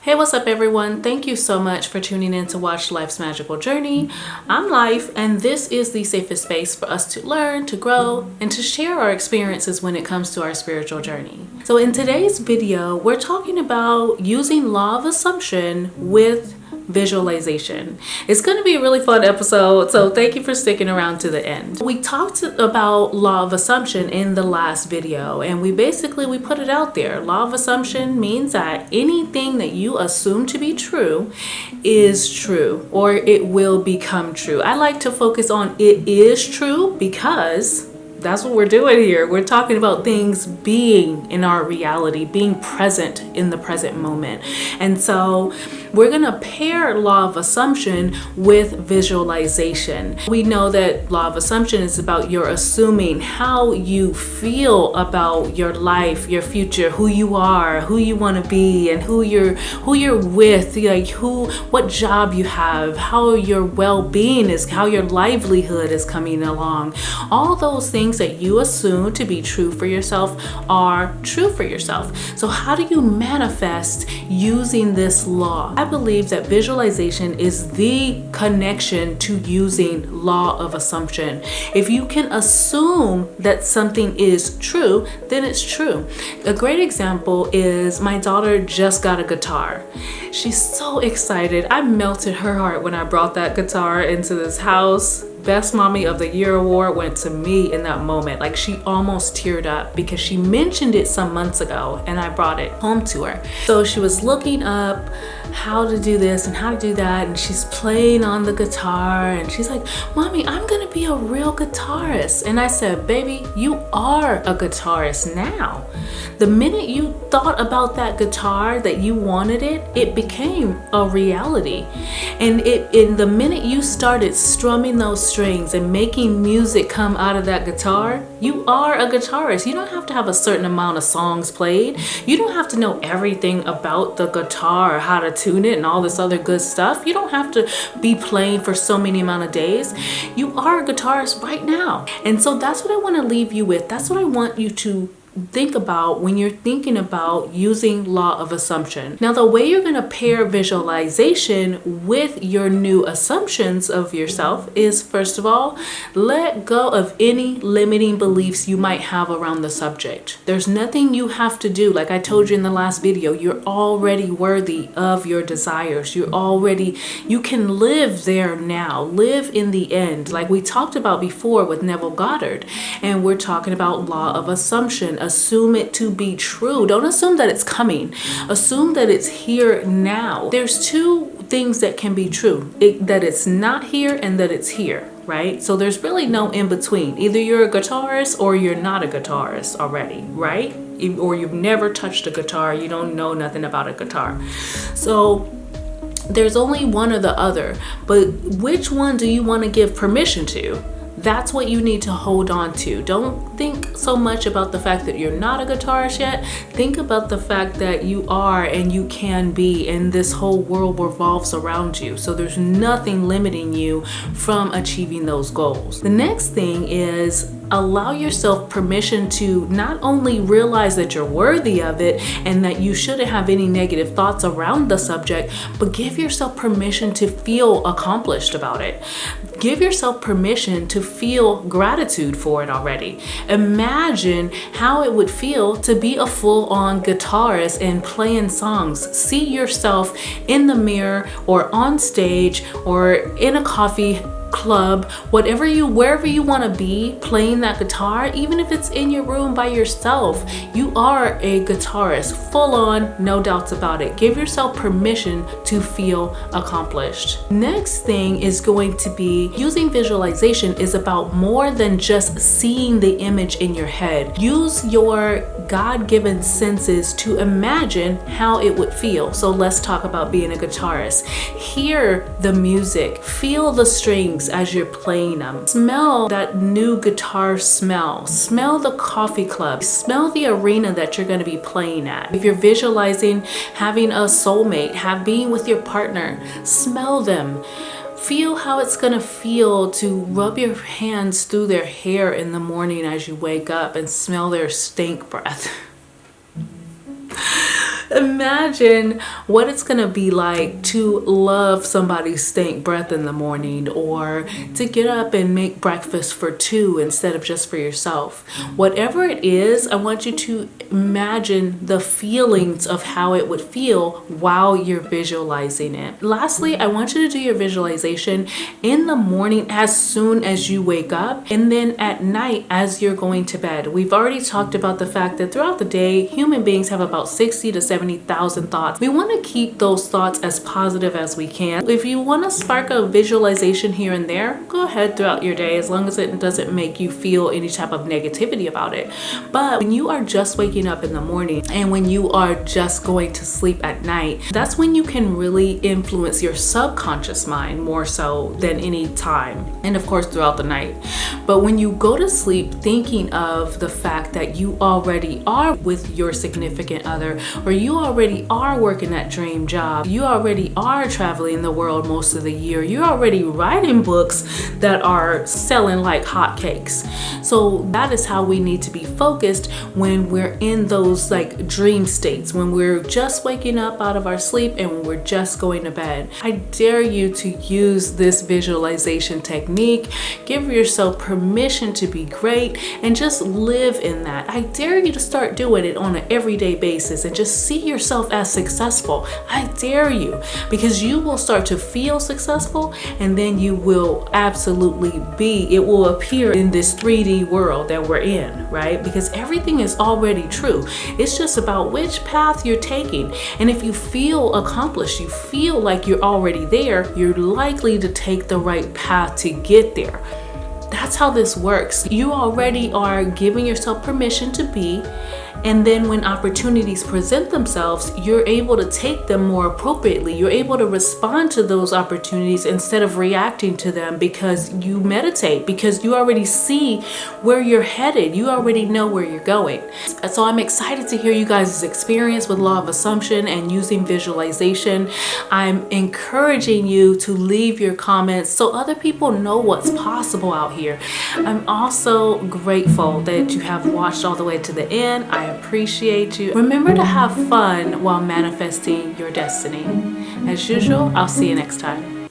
Hey, what's up everyone? Thank you so much for tuning in to watch Life's Magical Journey. I'm Life, and this is the safest space for us to learn, to grow, and to share our experiences when it comes to our spiritual journey. So in today's video, we're talking about using law of assumption with visualization. It's going to be a really fun episode, so thank you for sticking around to the end. We talked about law of assumption in the last video, and we put it out there. Law of assumption means that anything that you assume to be true is true, or it will become true. I like to focus on it is true because that's what we're doing here. We're talking about things being in our reality, being present in the present moment. And so we're going to pair law of assumption with visualization. We know that law of assumption is about your assuming how you feel about your life, your future, who you are, who you want to be, and who you're with, like what job you have, how your well-being is, how your livelihood is coming along. All those things that you assume to be true for yourself are true for yourself. So how do you manifest using this law? I believe that visualization is the connection to using law of assumption. If you can assume that something is true, then it's true. A great example is my daughter just got a guitar. She's so excited. I melted her heart when I brought that guitar into this house. Best Mommy of the Year award went to me in that moment. Like, she almost teared up because she mentioned it some months ago and I brought it home to her. So she was looking up how to do this and how to do that, and she's playing on the guitar and she's like, "Mommy, I'm gonna be a real guitarist." And I said, "Baby, you are a guitarist now. The minute you thought about that guitar, that you wanted it, it became a reality. And in the minute you started strumming those strings and making music come out of that guitar, you are a guitarist. You don't have to have a certain amount of songs played. You don't have to know everything about the guitar or how to tune it and all this other good stuff. You don't have to be playing for so many amount of days. You are a guitarist right now." And so that's what I want to leave you with. That's what I want you to think about when you're thinking about using law of assumption. Now, the way you're going to pair visualization with your new assumptions of yourself is, first of all, let go of any limiting beliefs you might have around the subject. There's nothing you have to do. Like I told you in the last video, you're already worthy of your desires. You can live there now, live in the end. Like we talked about before with Neville Goddard, and we're talking about law of assumption. Assume it to be true. Don't assume that it's coming. Assume that it's here now. There's two things that can be true, that it's not here and that it's here, right? So there's really no in between. Either you're a guitarist or you're not a guitarist already, right? Or you've never touched a guitar. You don't know nothing about a guitar. So there's only one or the other, but which one do you want to give permission to? That's what you need to hold on to. Don't think so much about the fact that you're not a guitarist yet. Think about the fact that you are and you can be, and this whole world revolves around you. So there's nothing limiting you from achieving those goals. The next thing is allow yourself permission to not only realize that you're worthy of it and that you shouldn't have any negative thoughts around the subject, but give yourself permission to feel accomplished about it. Give yourself permission to feel gratitude for it already. Imagine how it would feel to be a full-on guitarist and playing songs. See yourself in the mirror or on stage or in a coffee club, wherever you want to be playing that guitar. Even if it's in your room by yourself, you are a guitarist, full on, no doubts about it. Give yourself permission to feel accomplished. Next thing is going to be using visualization is about more than just seeing the image in your head. Use your God-given senses to imagine how it would feel. So let's talk about being a guitarist. Hear the music, feel the strings as you're playing them. Smell that new guitar smell. Smell the coffee club. Smell the arena that you're going to be playing at. If you're visualizing having a soulmate, being with your partner, smell them. Feel how it's going to feel to rub your hands through their hair in the morning as you wake up and smell their stink breath. Imagine what it's going to be like to love somebody's stank breath in the morning, or to get up and make breakfast for two instead of just for yourself. Whatever it is, I want you to imagine the feelings of how it would feel while you're visualizing it. Lastly, I want you to do your visualization in the morning as soon as you wake up, and then at night as you're going to bed. We've already talked about the fact that throughout the day, human beings have about 60 to 70,000 thoughts. We want to keep those thoughts as positive as we can. If you want to spark a visualization here and there, go ahead throughout your day, as long as it doesn't make you feel any type of negativity about it. But when you are just waking up in the morning and when you are just going to sleep at night, that's when you can really influence your subconscious mind more so than any time, and of course throughout the night. But when you go to sleep thinking of the fact that you already are with your significant other, or you already are working that dream job, you already are traveling the world most of the year, you're already writing books that are selling like hotcakes. So that is how we need to be focused when we're in those like dream states, when we're just waking up out of our sleep and when we're just going to bed. I dare you to use this visualization technique. Give yourself permission to be great and just live in that. I dare you to start doing it on an everyday basis and just see yourself as successful. I dare you, because you will start to feel successful, and then you will absolutely be, it will appear in this 3D world that we're in, right? Because everything is already true. It's just about which path you're taking. And if you feel accomplished, you feel like you're already there, you're likely to take the right path to get there. That's how this works. You already are giving yourself permission to be, and then when opportunities present themselves, you're able to take them more appropriately. You're able to respond to those opportunities instead of reacting to them, because you meditate, because you already see where you're headed. You already know where you're going. So I'm excited to hear you guys' experience with law of assumption and using visualization. I'm encouraging you to leave your comments so other people know what's possible out here. I'm also grateful that you have watched all the way to the end. I appreciate you. Remember to have fun while manifesting your destiny. As usual, I'll see you next time.